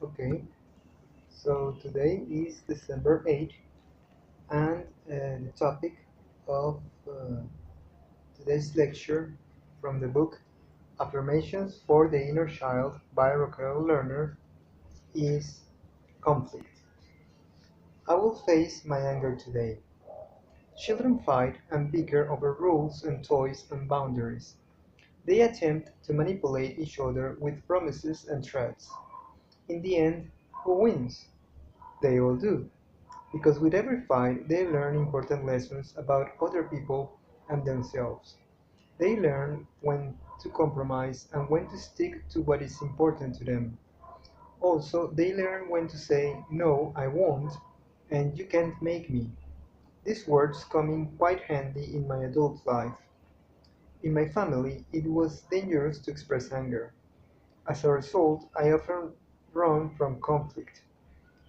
Okay, so today is December 8th, and the topic of today's lecture from the book Affirmations for the Inner Child by Raquel Lerner is conflict. I will face my anger today. Children fight and bicker over rules and toys and boundaries. They attempt to manipulate each other with promises and threats. In the end, who wins? They all do. Because with every fight, they learn important lessons about other people and themselves. They learn when to compromise and when to stick to what is important to them. Also, they learn when to say, "No, I won't," and "You can't make me." These words come in quite handy in my adult life. In my family, it was dangerous to express anger. As a result, I often run from conflict.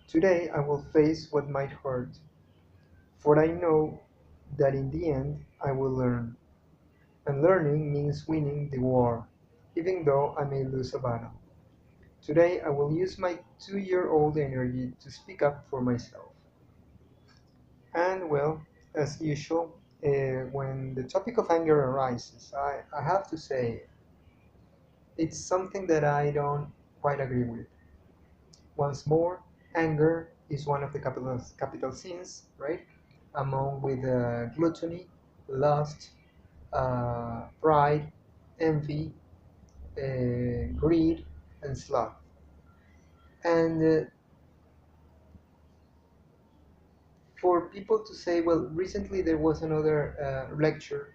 Today, I will face what might hurt. For I know that in the end I will learn, and learning means winning the war, even though I may lose a battle. Today I will use my 2-year-old energy to speak up for myself. And well, as usual, when the topic of anger arises, I have to say it's something that I don't quite agree with. Once more, anger is one of the capital sins, right? Among with gluttony, lust, pride, envy, greed, and sloth. And for people to say, well, recently there was another lecture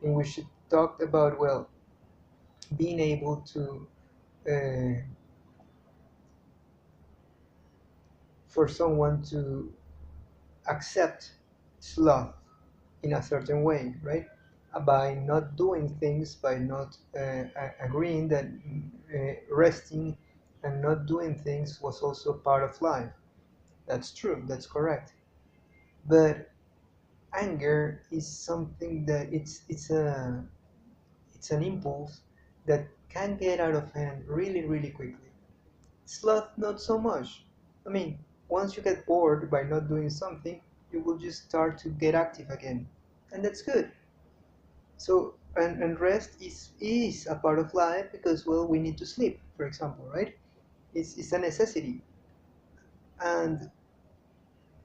in which it talked about, well, being able to, uh, for someone to accept sloth in a certain way, right? By not doing things, by not agreeing that resting and not doing things was also part of life. That's true, that's correct. But anger is something that it's an impulse that can get out of hand really, really quickly. Sloth, not so much. I mean, once you get bored by not doing something, you will just start to get active again. And that's good. So, and rest is a part of life because, well, we need to sleep, for example, right? It's a necessity. And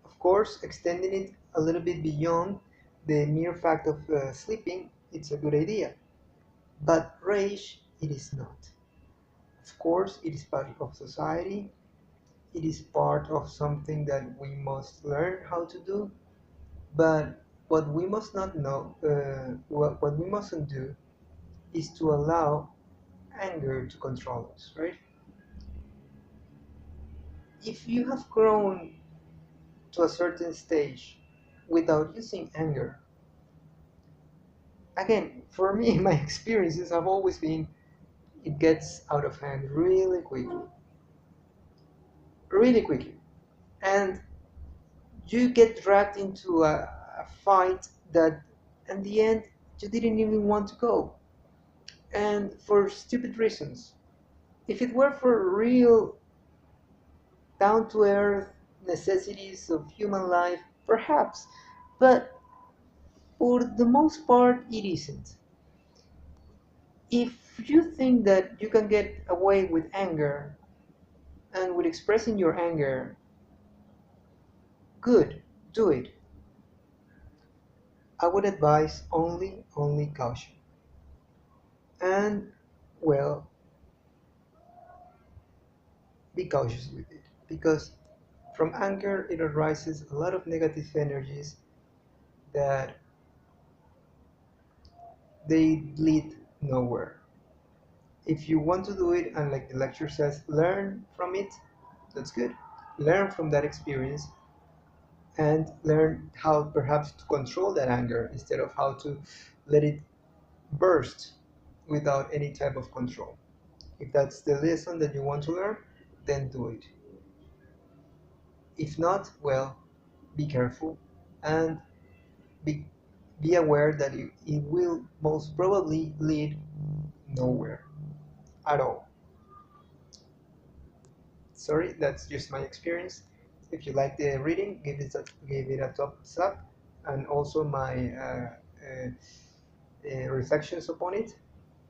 of course, extending it a little bit beyond the mere fact of sleeping, it's a good idea. But rage, it is not. Of course, it is part of society. It is part of something that we must learn how to do. But what we must not know, what we mustn't do, is to allow anger to control us, right? If you have grown to a certain stage without using anger, again, for me, my experiences have always been it gets out of hand really quickly, really quickly. And you get dragged into a fight that, in the end, you didn't even want to go. And for stupid reasons. If it were for real, down to earth necessities of human life, perhaps. But for the most part, it isn't. If you think that you can get away with anger and with expressing your anger, good, do it. I would advise only caution. And well, be cautious with it because from anger it arises a lot of negative energies that they lead nowhere. If you want to do it and like the lecture says, learn from it, that's good. Learn from that experience and learn how perhaps to control that anger instead of how to let it burst without any type of control. If that's the lesson that you want to learn, then do it. If not, well, be careful and be, be aware that it will most probably lead nowhere at all. sorry, that's just my experience. If you like the reading, give it a thumbs up, and also my reflections upon it.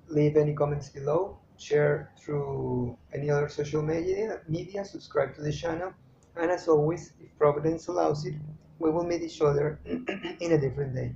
Leave any comments below, share through any other social media, subscribe to the channel, and as always, if Providence allows it, we will meet each other in a different day.